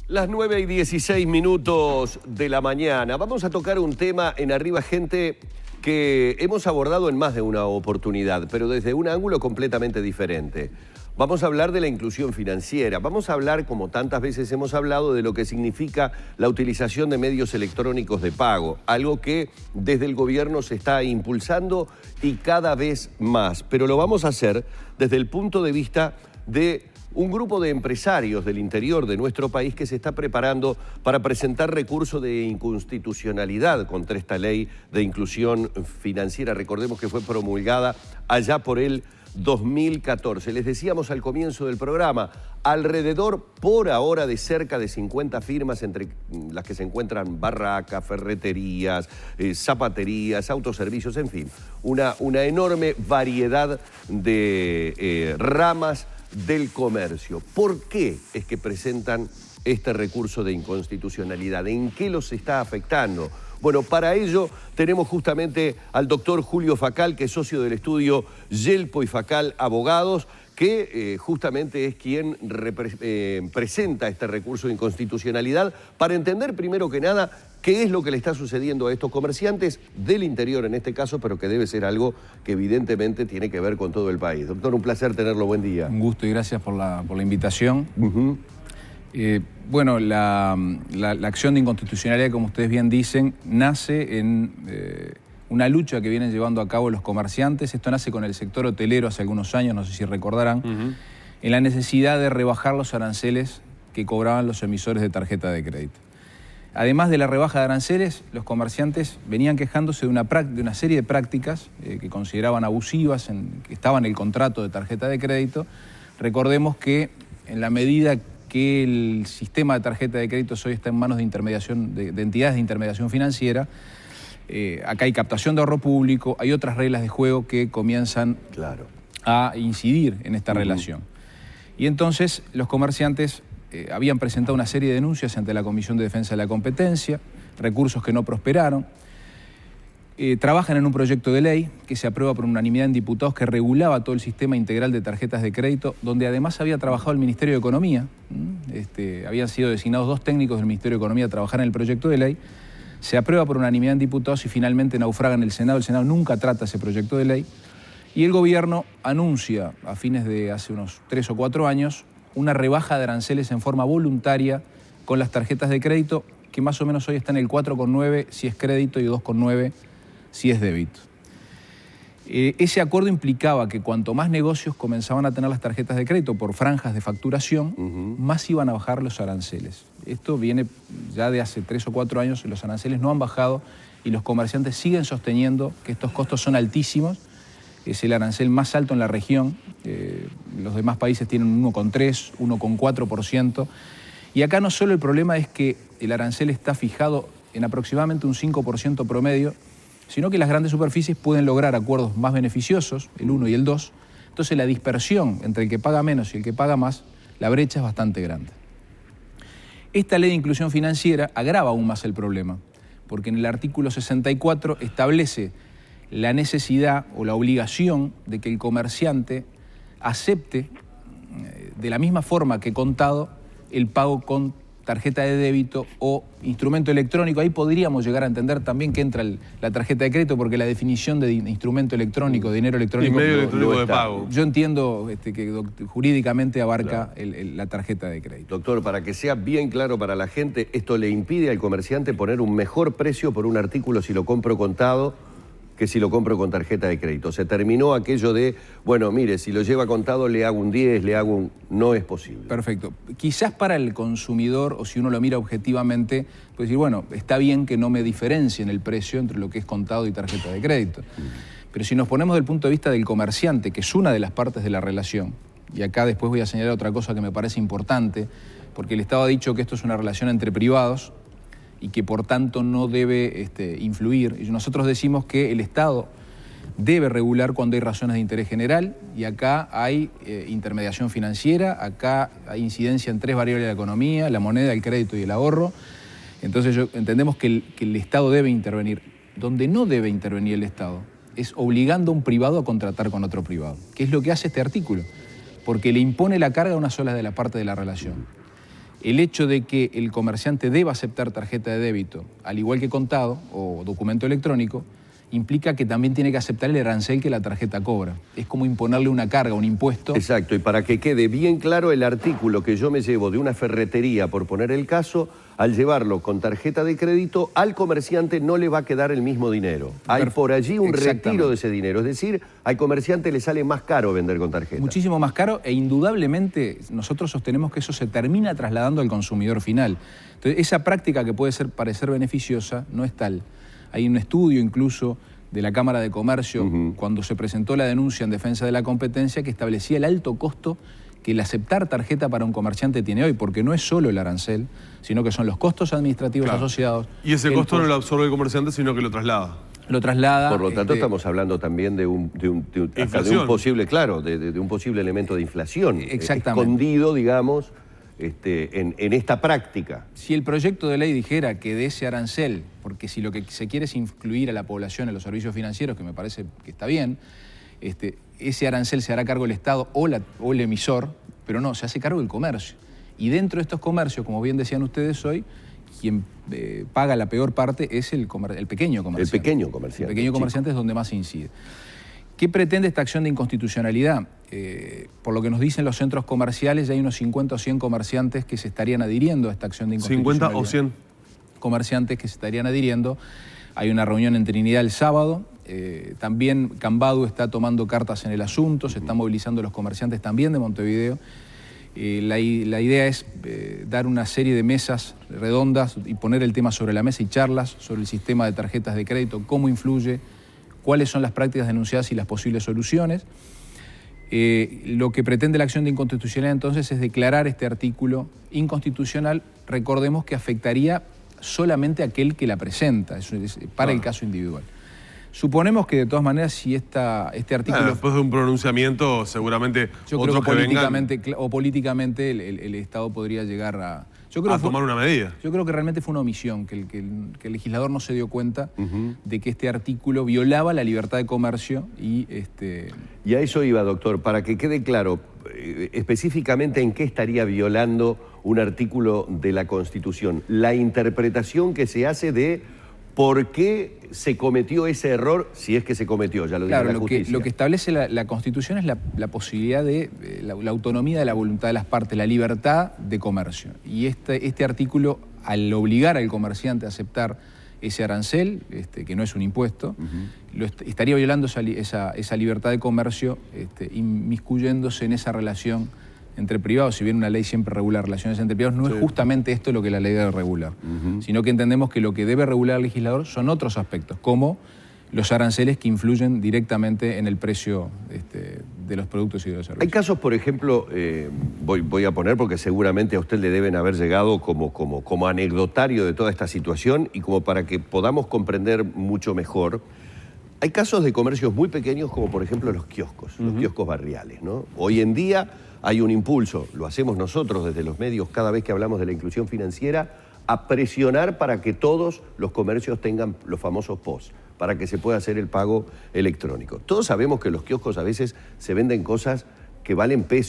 Las 9:16 de la mañana. Vamos a tocar un tema en Arriba Gente que hemos abordado en más de una oportunidad, pero desde un ángulo completamente diferente. Vamos a hablar de la inclusión financiera. Vamos a hablar, como tantas veces hemos hablado, de lo que significa la utilización de medios electrónicos de pago, algo que desde el gobierno se está impulsando y cada vez más. Pero lo vamos a hacer desde el punto de vista de un grupo de empresarios del interior de nuestro país que se está preparando para presentar recurso de inconstitucionalidad contra esta ley de inclusión financiera. Recordemos que fue promulgada allá por el 2014. Les decíamos al comienzo del programa, alrededor por ahora de cerca de 50 firmas, entre las que se encuentran barracas, ferreterías, zapaterías, autoservicios, en fin, una enorme variedad de ramas del comercio. ¿Por qué es que presentan este recurso de inconstitucionalidad? ¿En qué los está afectando? Bueno, para ello tenemos justamente al doctor Julio Facal, que es socio del estudio Yelpo y Facal Abogados, que justamente es quien presenta este recurso de inconstitucionalidad para entender primero que nada qué es lo que le está sucediendo a estos comerciantes del interior en este caso, pero que debe ser algo que evidentemente tiene que ver con todo el país. Doctor, un placer tenerlo, buen día. Un gusto y gracias por la invitación. Uh-huh. Bueno, la acción de inconstitucionalidad, como ustedes bien dicen, nace en una lucha que vienen llevando a cabo los comerciantes. Esto nace con el sector hotelero hace algunos años, no sé si recordarán, en la necesidad de rebajar los aranceles que cobraban los emisores de tarjeta de crédito. Además de la rebaja de aranceles, los comerciantes venían quejándose de una serie de prácticas que consideraban abusivas, que estaban en el contrato de tarjeta de crédito. Recordemos que en la medida que el sistema de tarjeta de crédito hoy está en manos de intermediación, de entidades de intermediación financiera, acá hay captación de ahorro público, hay otras reglas de juego que comienzan a incidir en esta relación. Y entonces los comerciantes habían presentado una serie de denuncias ante la Comisión de Defensa de la Competencia, recursos que no prosperaron. Trabajan en un proyecto de ley que se aprueba por unanimidad en diputados que regulaba todo el sistema integral de tarjetas de crédito, donde además había trabajado el Ministerio de Economía. Habían sido designados 2 técnicos del Ministerio de Economía a trabajar en el proyecto de ley. Se aprueba por unanimidad en diputados y finalmente naufraga en el Senado. El Senado nunca trata ese proyecto de ley. Y el gobierno anuncia a fines de hace unos 3 o 4 años una rebaja de aranceles en forma voluntaria con las tarjetas de crédito, que más o menos hoy está en el 4,9 si es crédito y 2,9 si es débito. Ese acuerdo implicaba que cuanto más negocios comenzaban a tener las tarjetas de crédito por franjas de facturación, más iban a bajar los aranceles. Esto viene ya de hace 3 o 4 años, los aranceles no han bajado y los comerciantes siguen sosteniendo que estos costos son altísimos. Es el arancel más alto en la región. Los demás países tienen 1,3, 1,4%. Y acá no solo el problema es que el arancel está fijado en aproximadamente un 5% promedio, sino que las grandes superficies pueden lograr acuerdos más beneficiosos, el 1 y el 2. Entonces la dispersión entre el que paga menos y el que paga más, la brecha es bastante grande. Esta ley de inclusión financiera agrava aún más el problema, porque en el artículo 64 establece la necesidad o la obligación de que el comerciante acepte de la misma forma que contado el pago con tarjeta de débito o instrumento electrónico. Ahí podríamos llegar a entender también que entra la tarjeta de crédito, porque la definición de instrumento electrónico, de dinero electrónico, y medio electrónico de pago. Yo entiendo que jurídicamente abarca la tarjeta de crédito. Doctor, para que sea bien claro para la gente, esto le impide al comerciante poner un mejor precio por un artículo si lo compro contado que si lo compro con tarjeta de crédito. Se terminó aquello de, bueno, mire, si lo lleva contado le hago un 10, le hago un... No es posible. Perfecto. Quizás para el consumidor, o si uno lo mira objetivamente, puede decir, bueno, está bien que no me diferencien el precio entre lo que es contado y tarjeta de crédito. Pero si nos ponemos del punto de vista del comerciante, que es una de las partes de la relación, y acá después voy a señalar otra cosa que me parece importante, porque el Estado ha dicho que esto es una relación entre privados, y que por tanto no debe influir. Y nosotros decimos que el Estado debe regular cuando hay razones de interés general, y acá hay intermediación financiera, acá hay incidencia en 3 variables de la economía, la moneda, el crédito y el ahorro. Entonces entendemos que el Estado debe intervenir. Donde no debe intervenir el Estado es obligando a un privado a contratar con otro privado, que es lo que hace este artículo, porque le impone la carga a una sola de las partes de la relación. El hecho de que el comerciante deba aceptar tarjeta de débito, al igual que contado o documento electrónico, implica que también tiene que aceptar el arancel que la tarjeta cobra. Es como imponerle una carga, un impuesto. Exacto, y para que quede bien claro, el artículo que yo me llevo de una ferretería, por poner el caso, al llevarlo con tarjeta de crédito, al comerciante no le va a quedar el mismo dinero. Hay por allí un retiro de ese dinero, es decir, al comerciante le sale más caro vender con tarjeta. Muchísimo más caro, e indudablemente nosotros sostenemos que eso se termina trasladando al consumidor final. Entonces, esa práctica que puede parecer beneficiosa no es tal. Hay un estudio incluso de la Cámara de Comercio, cuando se presentó la denuncia en defensa de la competencia, que establecía el alto costo que el aceptar tarjeta para un comerciante tiene hoy, porque no es solo el arancel, sino que son los costos administrativos asociados. Y ese costo no lo absorbe el comerciante, sino que lo traslada. Lo traslada. Por lo tanto, estamos hablando también de un posible, claro, de un posible elemento de inflación. Exactamente. Escondido, digamos, en esta práctica. Si el proyecto de ley dijera que de ese arancel, porque si lo que se quiere es incluir a la población en los servicios financieros, que me parece que está bien, ese arancel se hará cargo el Estado o el emisor, pero no, se hace cargo el comercio. Y dentro de estos comercios, como bien decían ustedes hoy, quien paga la peor parte es el pequeño comerciante. El pequeño comerciante. El pequeño comerciante es donde más se incide. ¿Qué pretende esta acción de inconstitucionalidad? Por lo que nos dicen los centros comerciales, ya hay unos 50 o 100 comerciantes que se estarían adhiriendo a esta acción de inconstitucionalidad. 50 o 100. Comerciantes que se estarían adhiriendo. Hay una reunión en Trinidad el sábado. También Cambadu está tomando cartas en el asunto, se están movilizando los comerciantes también de Montevideo. La idea es dar una serie de mesas redondas y poner el tema sobre la mesa y charlas sobre el sistema de tarjetas de crédito, cómo influye, cuáles son las prácticas denunciadas y las posibles soluciones. Lo que pretende la acción de inconstitucionalidad entonces es declarar este artículo inconstitucional. Recordemos que afectaría solamente a aquel que la presenta, para el caso individual. Suponemos que de todas maneras si este artículo... después de un pronunciamiento seguramente yo creo que políticamente el Estado podría llegar a tomar una medida. Yo creo que realmente fue una omisión, que el legislador no se dio cuenta de que este artículo violaba la libertad de comercio y... Y a eso iba, doctor, para que quede claro específicamente en qué estaría violando un artículo de la Constitución. La interpretación que se hace de por qué se cometió ese error, si es que se cometió, ya lo dijo la justicia. Lo que establece la Constitución es la posibilidad de la autonomía de la voluntad de las partes, la libertad de comercio. Y este artículo, al obligar al comerciante a aceptar ese arancel, que no es un impuesto, estaría violando esa libertad de comercio, inmiscuyéndose en esa relación entre privados. Si bien una ley siempre regula relaciones entre privados, no es justamente esto lo que la ley debe regular, sino que entendemos que lo que debe regular el legislador son otros aspectos, como los aranceles que influyen directamente en el precio de los productos y de los servicios. Hay casos, por ejemplo, voy a poner porque seguramente a usted le deben haber llegado como anecdotario de toda esta situación y como para que podamos comprender mucho mejor. Hay casos de comercios muy pequeños como por ejemplo los kioscos barriales, ¿no? Hoy en día hay un impulso, lo hacemos nosotros desde los medios cada vez que hablamos de la inclusión financiera, a presionar para que todos los comercios tengan los famosos POS, para que se pueda hacer el pago electrónico. Todos sabemos que en los kioscos a veces se venden cosas que valen pesos.